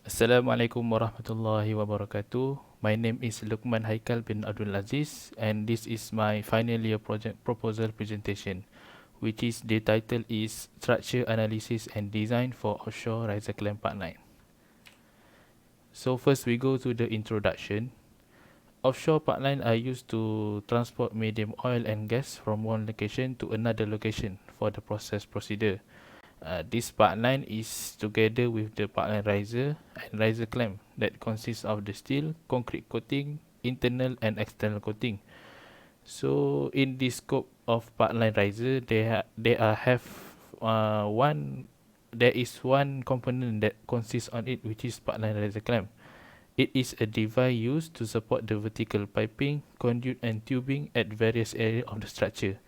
Assalamualaikum warahmatullahi wabarakatuh. My name is Luqman Haikal bin Abdul Aziz, and this is my final year project proposal presentation, which is the title is Structure Analysis and Design for Offshore Riser Clamp Part 9. So first we go to the introduction. Offshore pipeline are used to transport medium oil and gas from one location to another location for the process procedure. This pipeline is together with the pipeline riser and riser clamp that consists of the steel, concrete coating, internal and external coating. So in this scope of pipeline riser, there is one component that consists on it, which is pipeline riser clamp. It is a device used to support the vertical piping, conduit and tubing at various areas of the structure.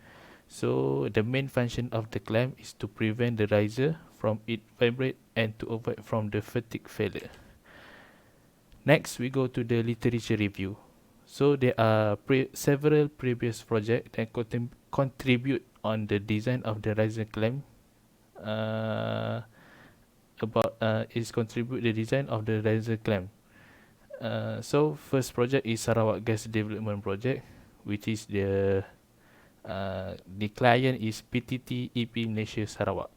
So the main function of the clamp is to prevent the riser from it vibrate and to avoid from the fatigue failure. Next, we go to the literature review. So there are several previous projects that contribute on the design of the riser clamp. Is contribute the design of the riser clamp. So first project is Sarawak Gas Development Project, which is the client is PTT EP Malaysia Sarawak.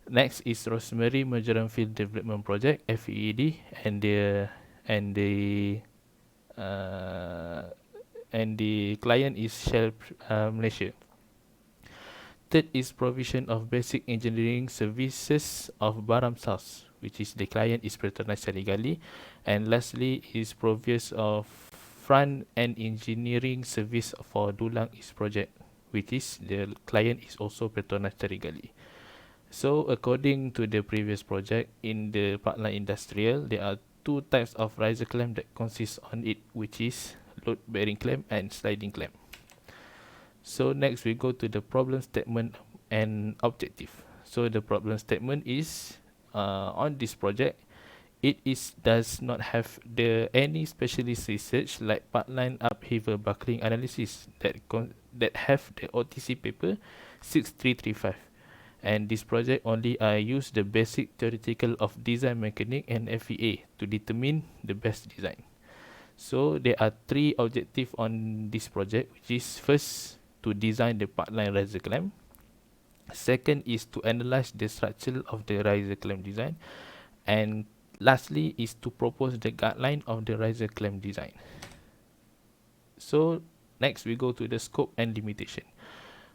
Next is Rosemary Majoran Field Development Project FEED, and and the uh, the client is Shell Malaysia. Third is provision of basic engineering services of Baram South, which is the client is Petronas Carigali, and lastly is provision of front end engineering service for Dulang East project, which is the client is also Petronas Carigali. So according to the previous project in the pipeline industrial, there are two types of riser clamp that consist on it, which is load bearing clamp and sliding clamp. So next we go to the problem statement and objective. So the problem statement is on this project, it is does not have any specialist research like pipeline upheaval buckling analysis that have the OTC paper 6335. And this project only use the basic theoretical of design mechanic and FEA to determine the best design. So there are three objectives on this project, which is first to design the pipeline riser clamp. Second is to analyze the structure of the riser clamp design, and lastly is to propose the guideline of the riser clamp design. So next we go to the scope and limitation.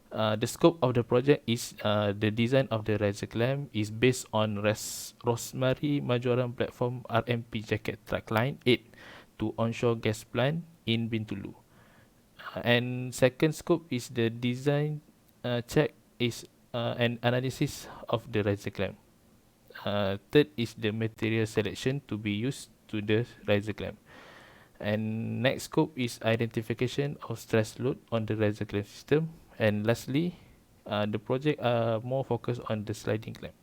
The scope of the project is the design of the riser clamp is based on Rosemary Majoran Platform RMP Jacket Truck Line 8 to onshore gas plant in Bintulu. And second scope is the design check is an analysis of the riser clamp. Third is the material selection to be used to the riser clamp. And next scope is identification of stress load on the riser clamp system. And lastly, the project are more focused on the sliding clamp.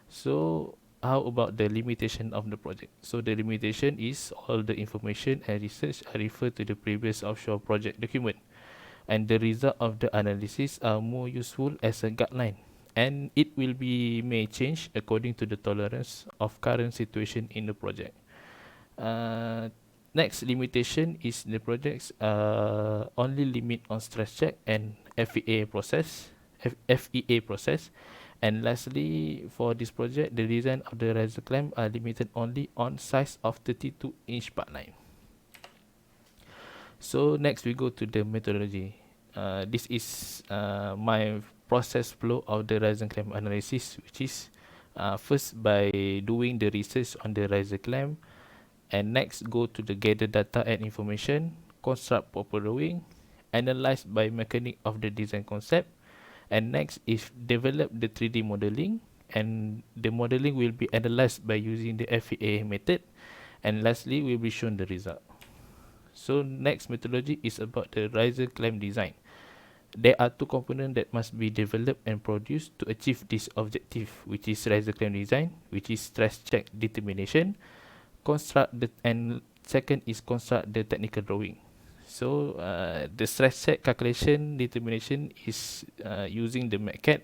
So how about the limitation of the project? So the limitation is all the information and research are referred to the previous offshore project document, and the result of the analysis are more useful as a guideline, and it will be may change according to the tolerance of current situation in the project. Uh, Next limitation is the projects only limit on stress check and FEA process. And lastly, for this project, the design of the riser clamp are limited only on size of 32-inch pipeline. So next we go to the methodology. This is my process flow of the riser clamp analysis, which is first by doing the research on the riser clamp, and next go to the gather data and information, construct proper drawing, analyze by mechanic of the design concept, and next is develop the 3D modeling, and the modeling will be analyzed by using the FEA method, and lastly will be shown the result. So next methodology is about the riser clamp design. There are two components that must be developed and produced to achieve this objective, which is riser clamp design, which is stress check determination, and second is construct the technical drawing. So the stress check calculation determination is using the MATCAD,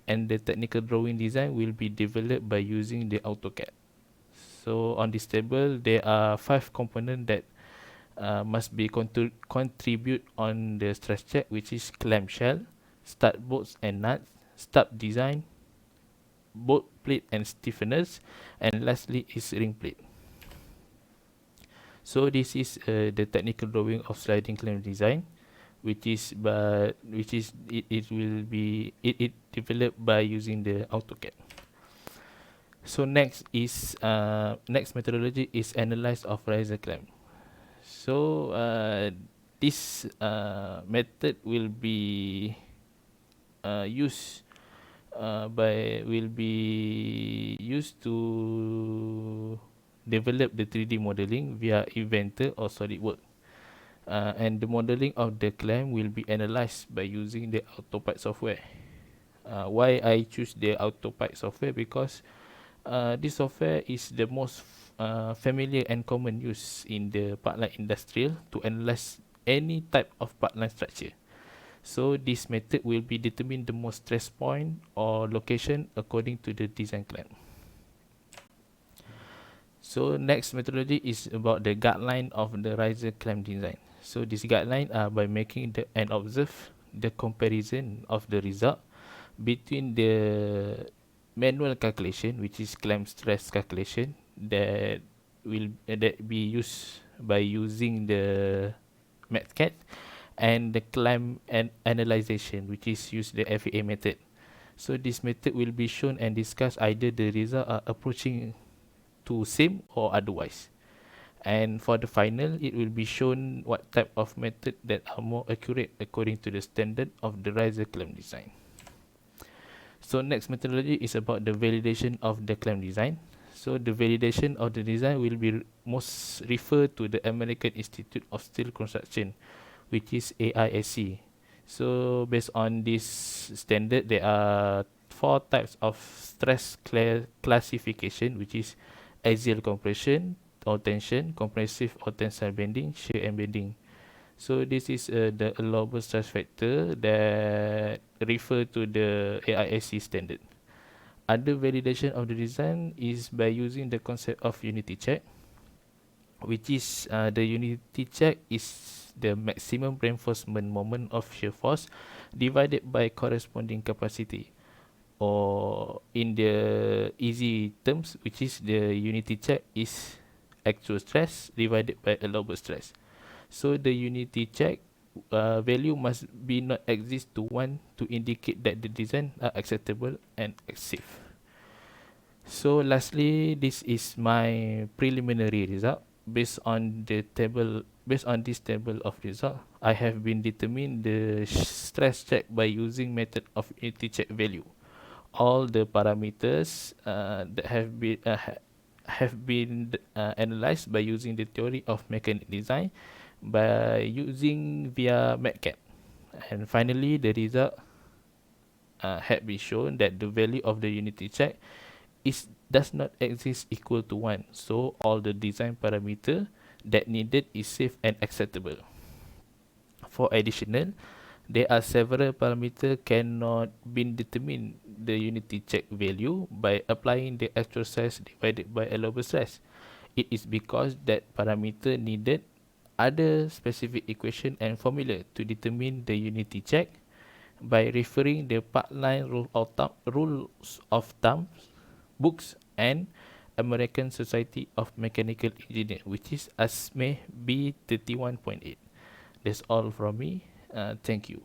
and the technical drawing design will be developed by using the AutoCAD. So on this table, there are 5 components that must be contribute on the stress check, which is clamshell, stud bolts and nuts, stub design, bolt plate and stiffeners, and lastly is ring plate. So this is the technical drawing of sliding clamp design, which is it developed by using the AutoCAD. So next methodology is analyze of riser clamp. So this method will be used will be used to develop the 3D modeling via Inventor or SolidWorks. And the modeling of the clamp will be analyzed by using the AutoPad software. Why I choose the AutoPad software? Because this software is the most familiar and common use in the pipeline industrial to analyze any type of pipeline structure. So this method will be determine the most stress point or location according to the design clamp. So next methodology is about the guideline of the riser clamp design. So this guideline are by making and observe the comparison of the result between the manual calculation, which is clamp stress calculation, that be used by using the MathCAD, and the clamp and analyzation, which is use the FEA method. So this method will be shown and discussed either the result are approaching to same or otherwise. And for the final, it will be shown what type of method that are more accurate according to the standard of the riser clamp design. So next methodology is about the validation of the clamp design. So the validation of the design will be most referred to the American Institute of Steel Construction, which is AISC. So based on this standard, there are 4 types of stress classification, which is axial compression or tension, compressive or tensile bending, shear and bending. So this is the allowable stress factor that refer to the AISC standard. Other validation of the design is by using the concept of unity check, which is the unity check is the maximum reinforcement moment of shear force divided by corresponding capacity, or in the easy terms, which is the unity check is actual stress divided by allowable stress. So the unity check value must be not exist to 1 to indicate that the design are acceptable and safe. So lastly, this is my preliminary result. Based on this table of result, I have been determined the stress check by using method of unity check value. All the parameters that have been analyzed by using the theory of mechanic design by using via MathCAD. And finally, the result had been shown that the value of the unity check does not exist equal to 1. So all the design parameter that needed is safe and acceptable. For additional, there are several parameters cannot be determined the unity check value by applying the actual stress divided by allowable stress. It is because that parameter needed other specific equation and formula to determine the unity check by referring the pipeline rules of thumb books and American Society of Mechanical Engineers, which is ASME B31.8. That's all from me. Thank you.